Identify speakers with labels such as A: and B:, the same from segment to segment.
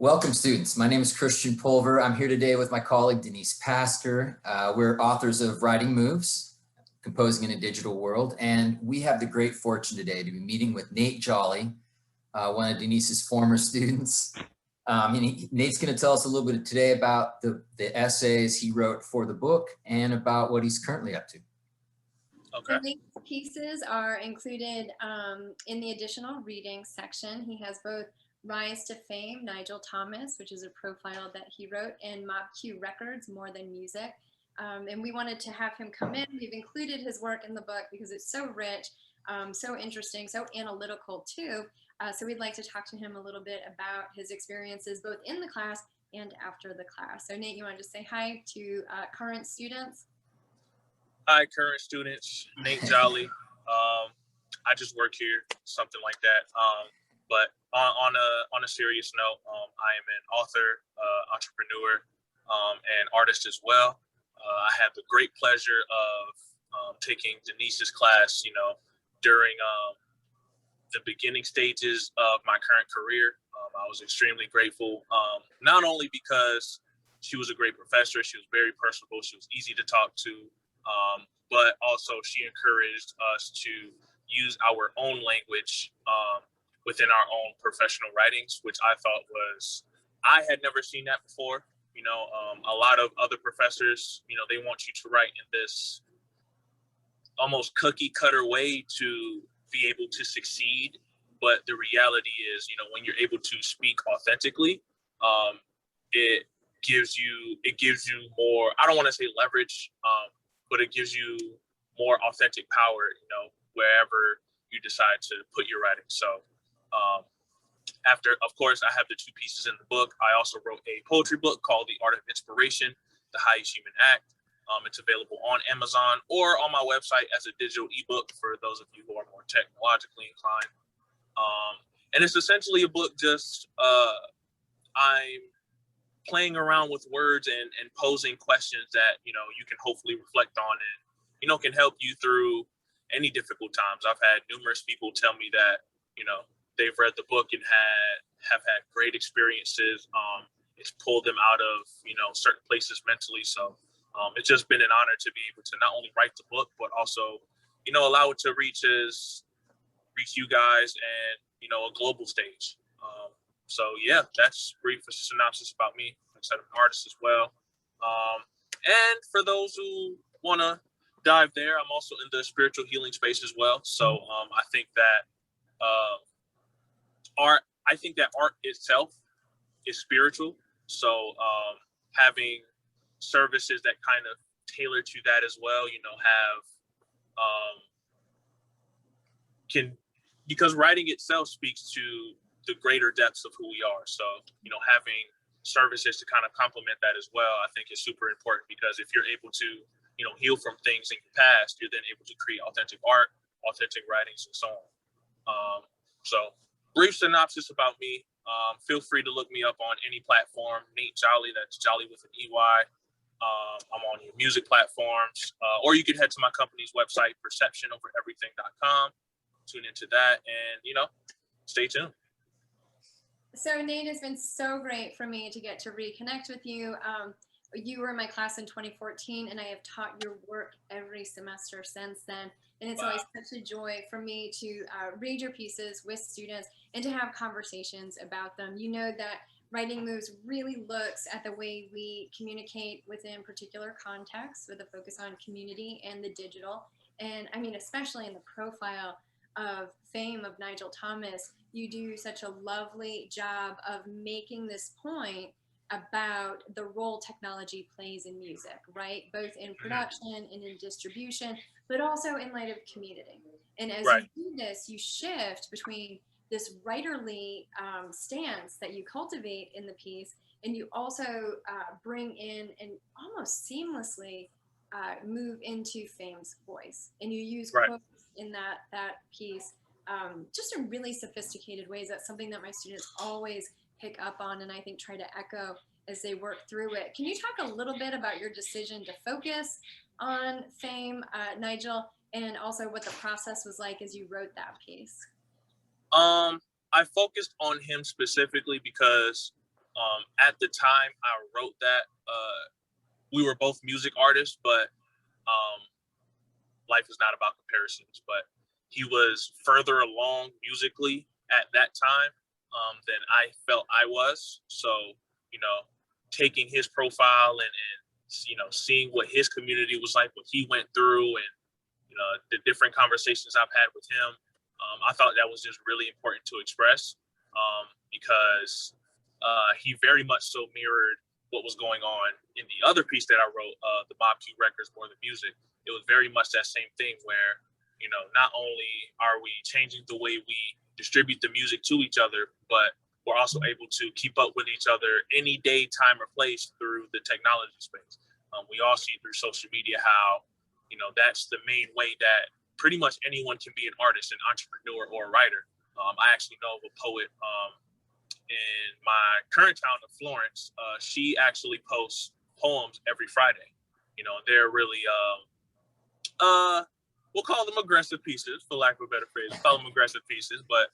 A: Welcome, students. My name is Christian Pulver. I'm here today with my colleague, Denise Pastor. We're authors of Writing Moves, Composing in a Digital World, and we have the great fortune today to be meeting with Nate Jolley, one of Denise's former students. Nate's going to tell us a little bit today about the essays he wrote for the book and about what he's currently up to.
B: Okay. So Nate's pieces are included in the additional reading section. He has both Rise to Fame, Nigel Thomas, which is a profile that he wrote, and Mob Q Records, More Than Music. And we wanted to have him come in. We've included his work in the book because it's so rich, so interesting, so analytical too. So we'd like to talk to him a little bit about his experiences both in the class and after the class. So Nate, you want to just say hi to current students?
C: Hi, current students. Nate Jolley. I just work here, something like that. But on a serious note, I am an author, entrepreneur, and artist as well. I have the great pleasure of taking Denise's class, during the beginning stages of my current career. I was extremely grateful, not only because she was a great professor, she was very personable, she was easy to talk to, but also she encouraged us to use our own language within our own professional writings, which I thought I had never seen that before. A lot of other professors, they want you to write in this almost cookie cutter way to be able to succeed. But the reality is, when you're able to speak authentically, it gives you more, I don't want to say leverage, but it gives you more authentic power, wherever you decide to put your writing. So after, of course, I have the two pieces in the book. I also wrote a poetry book called The Art of Inspiration, The Highest Human Act. It's available on Amazon or on my website as a digital ebook for those of you who are more technologically inclined. And it's essentially a book just I'm playing around with words and posing questions that, you can hopefully reflect on and, can help you through any difficult times. I've had numerous people tell me that, they've read the book and have had great experiences. It's pulled them out of, certain places mentally. So it's just been an honor to be able to not only write the book, but also, allow it to reach you guys and, a global stage. So yeah, that's brief synopsis about me. Like I said, I'm an artist as well. And for those who want to dive there, I'm also in the spiritual healing space as well. So I think that art itself is spiritual. So having services that kind of tailor to that as well, because writing itself speaks to the greater depths of who we are. So, having services to kind of complement that as well, I think is super important, because if you're able to, heal from things in your past, you're then able to create authentic art, authentic writings, and so on. So brief synopsis about me. Feel free to look me up on any platform, Nate Jolley, that's Jolley with an EY. I'm on your music platforms, or you can head to my company's website, perceptionovereverything.com. Tune into that and, stay tuned.
B: So Nate, has been so great for me to get to reconnect with you. You were in my class in 2014, and I have taught your work every semester since then. And it's always such a joy for me to read your pieces with students and to have conversations about them. You know that Writing Moves really looks at the way we communicate within particular contexts with a focus on community and the digital. And I mean, especially in the profile of Fame of Nigel Thomas, you do such a lovely job of making this point about the role technology plays in music, right? Both in production and in distribution, but also in light of community. And as you do this, you shift between this writerly stance that you cultivate in the piece, and you also bring in and almost seamlessly move into Fame's voice. And you use quotes in that piece just in really sophisticated ways. That's something that my students always pick up on and I think try to echo as they work through it. Can you talk a little bit about your decision to focus on Fame, Nigel, and also what the process was like as you wrote that piece?
C: I focused on him specifically because At the time I wrote that, we were both music artists, but life is not about comparisons. But he was further along musically at that time than I felt I was. So, you know, taking his profile and you know, seeing what his community was like, what he went through, and you know, the different conversations I've had with him, I thought that was just really important to express because he very much so mirrored what was going on in the other piece that I wrote, the Mob Q Records, More Than Music. It was very much that same thing where, you know, not only are we changing the way we distribute the music to each other, but we're also able to keep up with each other any day, time, or place through the technology space. We all see through social media how, you know, that's the main way that pretty much anyone can be an artist, an entrepreneur, or a writer. I actually know of a poet in my current town of Florence. She actually posts poems every Friday. You know, they're really, we'll call them aggressive pieces, for lack of a better phrase. We'll call them aggressive pieces, but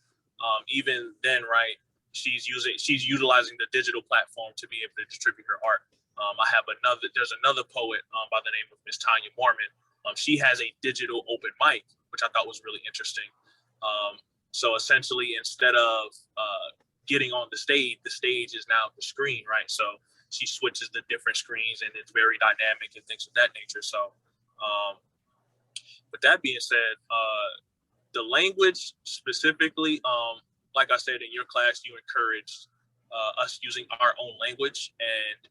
C: even then, right, she's utilizing the digital platform to be able to distribute her art. There's another poet by the name of Miss Tanya Mormon. She has a digital open mic, which I thought was really interesting. So essentially, instead of getting on the stage is now the screen, right? So she switches the different screens, and it's very dynamic and things of that nature. So with that being said, the language specifically, like I said, in your class, you encouraged us using our own language and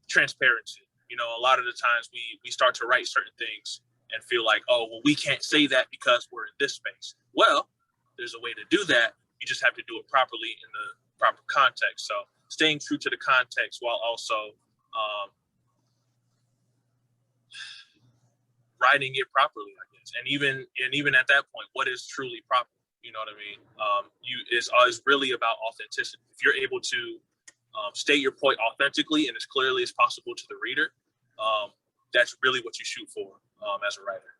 C: transparency. You know, a lot of the times we start to write certain things and feel like, oh, well, we can't say that because we're in this space. Well, there's a way to do that. You just have to do it properly in the proper context. So staying true to the context while also writing it properly, I guess. And even at that point, what is truly proper? You know what I mean? It's really about authenticity. If you're able to state your point authentically and as clearly as possible to the reader, that's really what you shoot for as a writer.